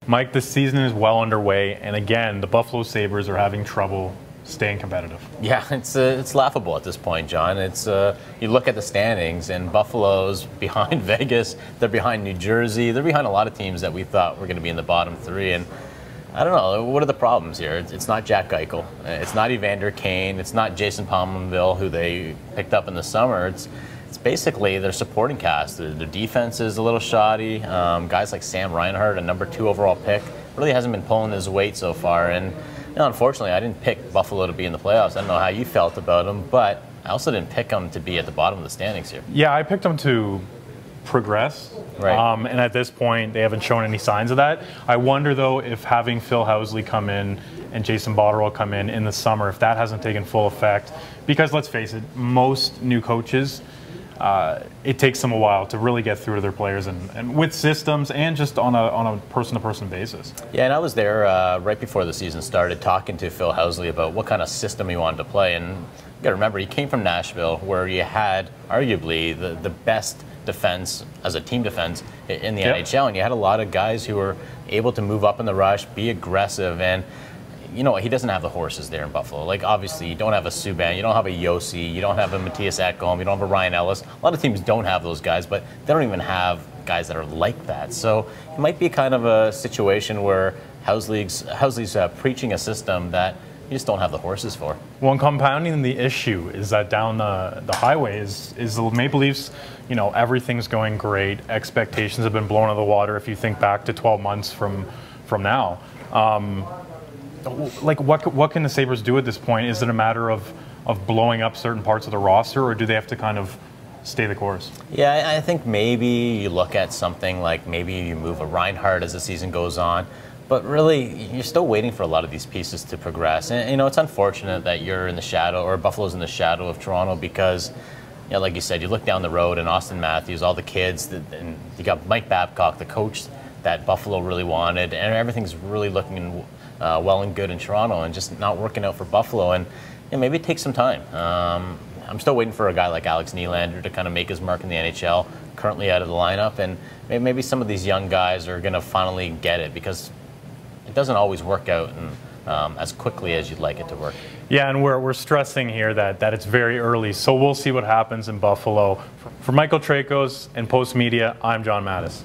Mike, the season is well underway, and again, the Buffalo Sabres are having trouble staying competitive. Yeah, it's laughable at this point, John. It's you look at the standings, and Buffalo's behind Vegas, they're behind New Jersey, they're behind a lot of teams that we thought were going to be in the bottom three. And I don't know, what are the problems here? It's not Jack Eichel, it's not Evander Kane, it's not Jason Pominville, who they picked up in the summer. It's basically their supporting cast. Their defense is a little shoddy. Guys like Sam Reinhart, a #2 overall pick, really hasn't been pulling his weight so far. And unfortunately, I didn't pick Buffalo to be in the playoffs. I don't know how you felt about them, but I also didn't pick them to be at the bottom of the standings here. Yeah, I picked them to progress. Right. And at this point, they haven't shown any signs of that. I wonder, though, if having Phil Housley come in and Jason Botterill come in the summer, if that hasn't taken full effect. Because let's face it, most new coaches, it takes them a while to really get through to their players, and with systems and just on a person-to-person basis. Yeah, and I was there right before the season started talking to Phil Housley about what kind of system he wanted to play. And you got to remember, he came from Nashville, where you had arguably the best defense as a team defense in the NHL, and you had a lot of guys who were able to move up in the rush, be aggressive, and you know, he doesn't have the horses there in Buffalo. Like, obviously, you don't have a Subban, you don't have a Yossi, you don't have a Matthias Ekholm, you don't have a Ryan Ellis. A lot of teams don't have those guys, but they don't even have guys that are like that. So it might be kind of a situation where Housley's preaching a system that you just don't have the horses for. Well, and compounding the issue is that down the highway is the Maple Leafs, you know, everything's going great. Expectations have been blown out of the water if you think back to 12 months from now. Like, what can the Sabres do at this point? Is it a matter of blowing up certain parts of the roster, or do they have to kind of stay the course? Yeah, I think maybe you look at something like maybe you move a Reinhart as the season goes on, but really you're still waiting for a lot of these pieces to progress. And you know, it's unfortunate that you're in the shadow, or Buffalo's in the shadow of Toronto, because you know, like you said, you look down the road and Austin Matthews, all the kids, and you got Mike Babcock, the coach that Buffalo really wanted, and everything's really looking well and good in Toronto, and just not working out for Buffalo. And maybe it takes some time. I'm still waiting for a guy like Alex Nylander to kind of make his mark in the NHL, currently out of the lineup, and maybe some of these young guys are going to finally get it, because it doesn't always work out as quickly as you'd like it to work. Yeah, and we're stressing here that it's very early, so we'll see what happens in Buffalo. For Michael Trakos and Post Media, I'm John Mattis.